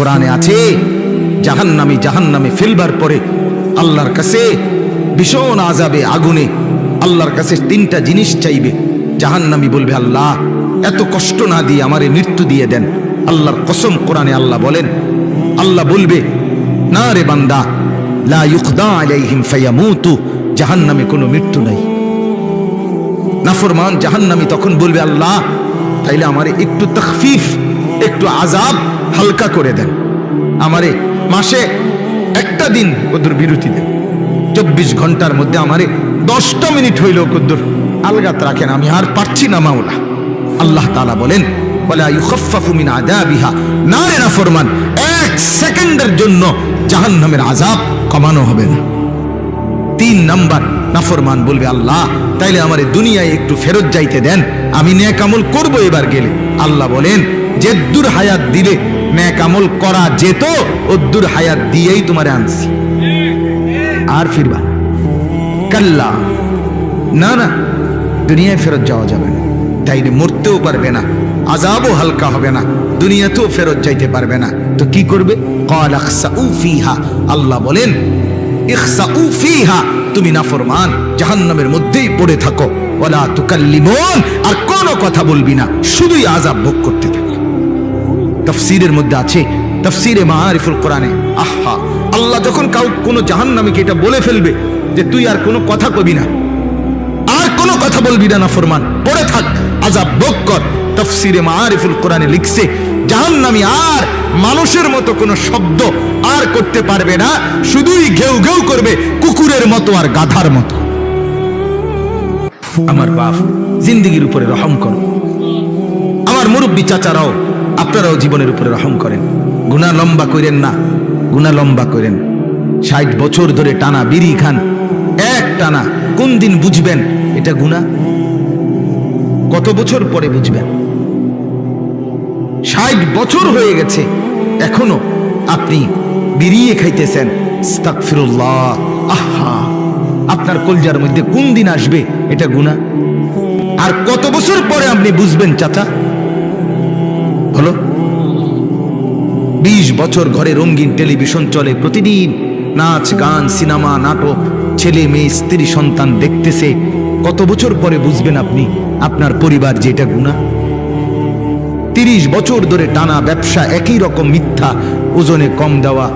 কোরআনে আছে জাহান্নামে ফেলবার পরে আল্লাহর কাছে ভীষণ আযাবে আগুনে আল্লাহর কাছে তিনটা জিনিস চাইবে। জাহান্নামী বলবে, আল্লাহ এত কষ্ট না দিয়ে আমারে মৃত্যু দিয়ে দেন। আল্লাহর কসম, কোরআনে আল্লাহ বলেন, আল্লাহ বলবে, না রে বান্দা, লা ইউকদা আলাইহিম ফায়ামুতু, জাহান্নামে কোনো মৃত্যু নাই। নাফরমান জাহান্নামী তখন বলবে, আল্লাহ তাইলে আমারে একটু তাখফিফ, একটু আযাব হালকা করে দেন, আমারে মাসে একটা দিন কদ্দুর বিরতি দেন, 24 ঘন্টার মধ্যে আমারে 10টা মিনিট হইলেও কদ্দুর আলগাত রাখেন, আমি আর পারছি না মাওলা। আল্লাহ তাআলা বলেন, ওয়ালা ইউখাফফাফু মিন আযাবিহা, না রে নাফরমান, 1 সেকেন্ডের জন্য জাহান্নামের আযাব কমানো হবে না। 3 নাম্বার, নাফরমান বলবে, আল্লাহ তাইলে আমারে দুনিয়ায় একটু ফেরত যাইতে দেন, আমি নেক আমল করব এবার গেলে। আল্লাহ বলেন, যেদ্দুর হায়াত দিলে নেক আমল করা যেত, ওদ্দুর হায়াত দিয়েই তোমারে আনছি, আর ফিরবা কাল্লা, না না, দুনিয়ায় ফেরত যাওয়া যাবে না, তাইলে মরতেও পারবে না, আযাবও হালকা হবে না, দুনিয়াতেও ফেরত যাইতে পারবে না। তো কি করবে? ক্বাল ইখসাউ ফিহা, আল্লাহ বলেন, ইখসাউ ফিহা, তুমি নাফরমান জাহান্নামের মধ্যেই পড়ে থাকো, ওয়ালা তুকাল্লিমুন, আর কোনো কথা বলবি না, শুধুই আযাব ভোগ করতে থাকো। তাফসীরের মধ্যে আছে, তাফসীরে মাআরিফুল কোরআনে, আহা, আল্লাহ যখন কোনো জাহান্নামীকে এটা বলে ফেলবে যে তুই আর কোনো কথা কবি না, আর কোনো কথা বলবি না, নাফরমান পড়ে থাক, আযাব ভোগ কর। তাফসীরে মাআরিফুল কোরআনে লিখছে, জাহান্নামী আর মানুষের মতো কোনো শব্দ আর করতে পারবে না, শুধুই ঘেউ ঘেউ করবে, কুকুরের মতো আর গাধার মতো। আমার বাপ, জিন্দেগির উপরে রহম করো। আমার মুরব্বী চাচারাও, আপনারাও জীবনের উপরে রহম করেন। গুনাহ লম্বা করেন না, গুনাহ লম্বা করেন। 60 বছর ধরে টানা বিড়ি খান, এক টানা, কোন দিন বুঝবেন এটা গুনাহ? কত বছর পরে বুঝবেন? 60 বছর হয়ে গেছে, এখনো আপনি বিড়িয়ে খাইতেছেন। আস্তাগফিরুল্লাহ, আহা, আপনার কলজার মধ্যে কোন দিন আসবে এটা গুনাহ? আর কত বছর পরে আপনি বুঝবেন চাচা? হলো 20 বছর ঘরে রঙিন টেলিভিশন চলে, প্রতিদিন নাচ গান, সিনেমা, নাটক, ছেলে মেয়ে, স্ত্রী, সন্তান দেখতেছে। কত বছর পরে বুঝবেন আপনি, আপনার পরিবার যেটা গুনাহ? 30 বছর ধরে টানা ব্যবসা, একই রকম মিথ্যা, ওজনে কম দেওয়া,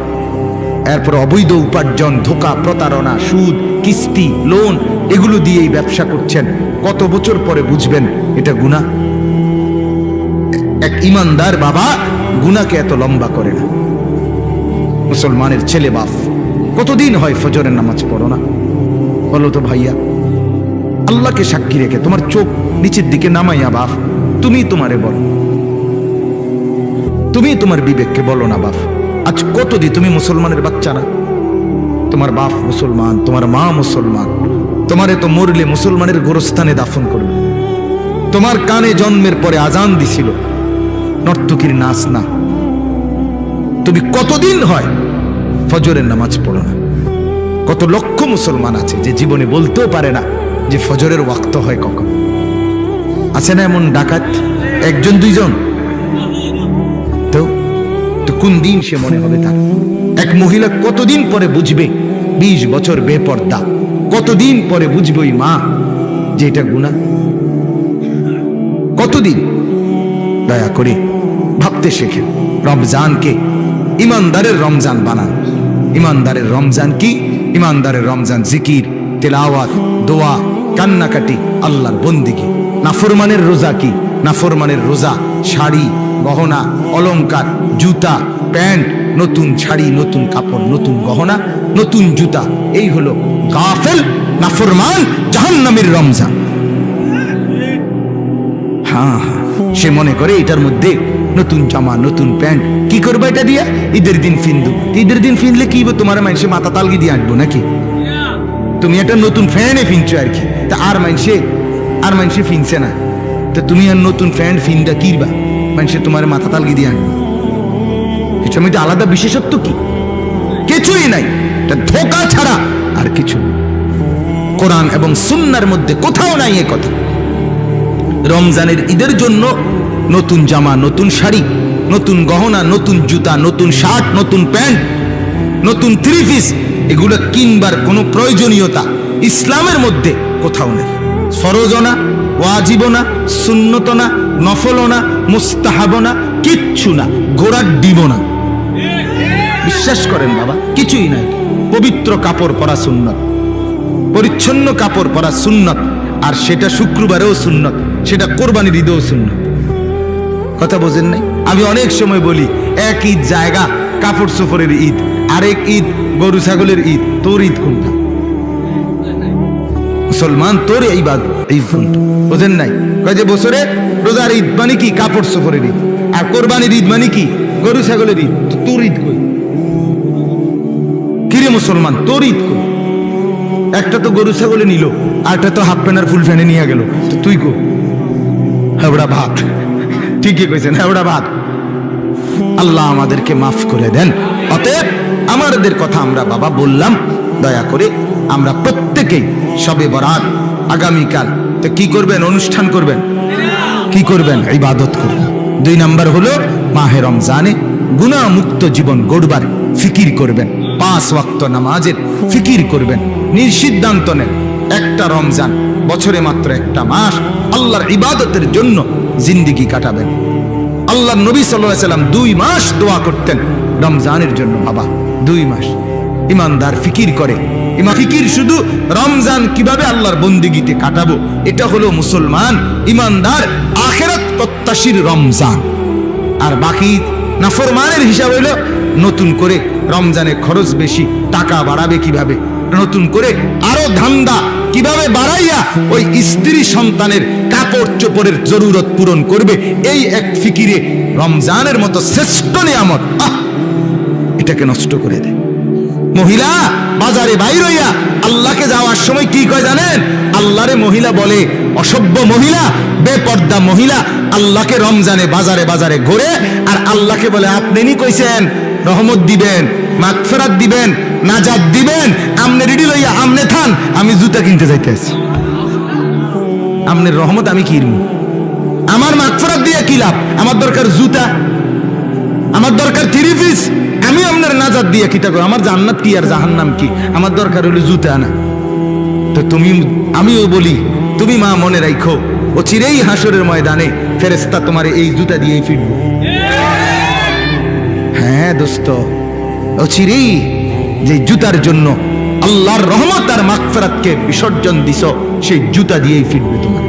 এরপর অবৈধ উপার্জন, ধোঁকা, প্রতারণা, সুদ, কিস্তি, লোন, এগুলো দিয়েই ব্যবসা করছেন। কত বছর পরে বুঝবেন এটা গুনাহ? এক ইমানদার বাবা গুনাহকে এত লম্বা করে না। মুসলমানের ছেলে বাপ, কতদিন হয় ফজরের নামাজ পড়ো না? বলো তো ভাইয়া, আল্লাহকে সাক্ষী রেখে তোমার চোখ নিচের দিকে নামাইয়া বাপ, তুমি তোমারে বলো, তুমি তোমার বিবেককে বলো না বাপ, আজ কতদিন তুমি মুসলমানের বাচ্চা না? তোমার বাপ মুসলমান, তোমার মা মুসলমান, তোমারে তো মরলে মুসলমানের গোরস্থানে দাফন করবে। তোমার কানে জন্মের পরে আজান দিছিল, নর্তকীর নাচ না। তুমি কতদিন হয় ফজরের নামাজ পড়ো না? কত লক্ষ মুসলমান আছে যে জীবনে বলতেও পারে না যে ফজরের ওয়াক্ত হয় কখন। আছে না এমন ডাকাত? 1-2 তো কোন দিন সে মনে হবে তার? এক মহিলা কতদিন পরে বুঝবে 20 বছর বেপর্দা? কতদিন পরে বুঝবে ওই মা যে এটা গুনাহ? কতদিন? দয়া করে ভাবতে শেখেন। রমজানকে ইমানদারের রমজান বানান। ইমানদারের রমজান কি? ইমানদারের রমজান জিকির, তেলাওয়াত, দোয়া, কান্নাকাটি, আল্লাহর বন্দিগি। নাফরমানের রোজা কি? নাফরমানের রোজা শাড়ি, গহনা, অলংকার, জুতা, প্যান্ট, নতুন শাড়ি, নতুন কাপড়, নতুন গহনা, নতুন জুতা। এই হলো গাফেল, নাফরমান, জাহান্নামের রমজান। হ্যাঁ, সে মনে করে এটার মধ্যে নতুন জামা, নতুন প্যান্ট, কি করবো এটা দিয়া? ঈদের দিন ফিনদু। ঈদের দিন ফিনলে কি তোমার মানুষে মাথা তালগি দিয়ে আসবো নাকি? তুমি একটা নতুন ফ্যানে ফিনছো আর কি, তা আর মানুষে ফিনছে না, তো তুমি আর নতুন ফ্যান ফিনটা কিরবা? মানুষে তোমার মাথা তালগি দিয়ে আনবে। কিছু আমি আলাদা বিশেষত্ব কি? কিছুই নাই, এটা ধোঁকা ছাড়া আর কিছু। কোরআন এবং সুন্নাহর মধ্যে কোথাও নাই এ কথা। রমজানের ঈদের জন্য নতুন জামা, নতুন শাড়ি, নতুন গহনা, নতুন জুতা, নতুন শার্ট, নতুন প্যান্ট, নতুন থ্রি পিস, এগুলো কিনবার কোনো প্রয়োজনীয়তা ইসলামের মধ্যে কোথাও নেই। ফরজও না, ওয়াজিবও না, সুন্নতও না, নফলও না, মুস্তাহাবও না, কিচ্ছু না, ঘোড়ার ডিমও না। বিশ্বাস করেন বাবা, কিছুই নাই। পবিত্র কাপড় পরা সুন্নত, পরিচ্ছন্ন কাপড় পরা সুন্নত, আর সেটা শুক্রবারেও সুন্নত, সেটা কোরবানির ঈদেও সুন্নত। কথা বোঝেন নাই? আমি অনেক সময় বলি, এক ঈদ জায়গা কাপড় সফরের ঈদ, আরেক ঈদ গরু ছাগলের ঈদ। তোর ঈদ কোনটা? মুসলমান, তোর এই বাদ ঈদ কোনটা? বোঝেন নাই? কয় যে বছরে রোজার ঈদ মানে কি? কাপড় সফরের ঈদ। আর কোরবানির ঈদ মানে কি? গরু ছাগলের ঈদ। তোর ঈদ কই? কিরে মুসলমান, তোর ঈদ কই? একটা তো গরু ছাগলে নিল, আরটা তো হাফ প্যান্ট আর ফুল ফ্যানে নিয়ে গেল, তো তুই কো? হেবড়া ভাত। ঠিকই কইছেন, হেবড়া ভাত। আল্লাহ আমাদেরকে মাফ করে দেন। অতএব আমাদের কথা আমরা বাবা বললাম, দয়া করে আমরা প্রত্যেকেই শবে বরাত আগামীকাল তো কি করবেন? অনুষ্ঠান করবেন। কি করবেন? ইবাদত করবেন। 2 নাম্বার হলো মাহে রমজানে গুনাহ মুক্ত জীবন গড়বার ফিকির করবেন। 5 ওয়াক্ত নামাজের ফিকির করবেন। নির্সিদ্ধান্ত নেন, একটা রমজান বছরে মাত্র একটা মাস আল্লাহর ইবাদতের জন্য জিন্দেগি কাটাবেন। আল্লাহর নবী সাল্লাল্লাহু আলাইহি সাল্লাম 2 মাস দোয়া করতেন রমজানের জন্য। বাবা 2 মাস ইমানদার ফিকির করে। ফিকির শুধু রমজান কিভাবে আল্লাহর বন্দেগীতে কাটাবো, এটা হলো মুসলমান ইমানদার আখিরাত প্রত্যাশীর রমজান। আর বাকি নাফরমানের হিসাব হইল নতুন করে রমজানে খরচ বেশি, টাকা বাড়াবে কিভাবে, নতুন করে আরো ধান্দা কিভাবে বাড়াইয়া ওই স্ত্রী সন্তানের কাপড় চোপড়ের জরুরত পূরণ করবে, এই এক ফিকিরে রমজানের মতো শ্রেষ্ঠ নিয়ামত এটাকে নষ্ট করে দেয়। মহিলা বাজারে বাইর হইয়া আল্লাহকে যাওয়ার সময় কি কয় জানেন? আল্লাহরে মহিলা বলে অসভ্য মহিলা, বেপর্দা মহিলা। আল্লাহকে রমজানে বাজারে বাজারে ঘুরে আর আল্লাহকে বলে আপনি নি কইছেন রহমত দিবেন, মাগফিরাত দিবেন, নাজাত দিবেন, আমনে রেডি লইয়া আমনে থান, আমি জুতা কিনতে যাইতেছি। আমনের রহমত আমি কিনবো, আমার মাগফিরাত দিয়ে কি লাভ? আমার দরকার জুতা, আমার দরকার থ্রি পিস। আমি আপনার নাজাত দিয়ে কিটা করো? আমার জান্নাত কি আর জাহান্নাম কি? আমার দরকার হলো জুতা না। তো তুমি, আমিও বলি, তুমি মা মনে রাখো, ও চিরেই হাসরের ময়দানে ফেরেশতা তোমার এই জুতা দিয়েই ফিরবে। হ্যাঁ দোস্ত, ও চিরেই যে জুতার জন্য আল্লাহর রহমত আর মাগফিরাতকে বিসর্জন দিছো, সেই জুতা দিয়েই ফিরবে তোমার।